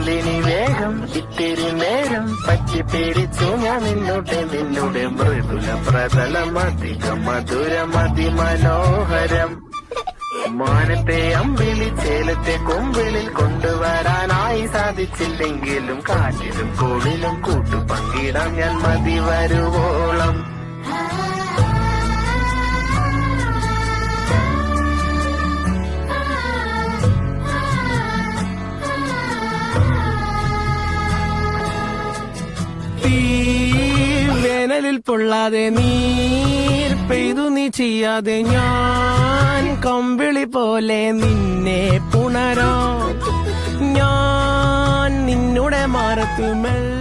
ചൊല്ലിനി വേഗം ഇത്തിരി നേരം പറ്റി പേടിച്ചു ഞാൻ നിന്നുടെ മൃദുല പ്രതലമധികം മധുരമതി മനോഹരം. മാനത്തെ അമ്പിളി ചേലത്തെ കൊമ്പിളിൽ കൊണ്ടുവരാനായി സാധിച്ചില്ലെങ്കിലും കാറ്റിലും കോളിലും കൂട്ടു പങ്കിടാം ഞാൻ മതി വരുവോളം. വേനലിൽ പൊള്ളാതെ നീർ പെയ്തു നീ ചെയ്യാതെ ഞാൻ കമ്പിളി പോലെ നിന്നെ പുണരോ. ഞാൻ നിന്നുടെ മാറത്തു മെല്ലെ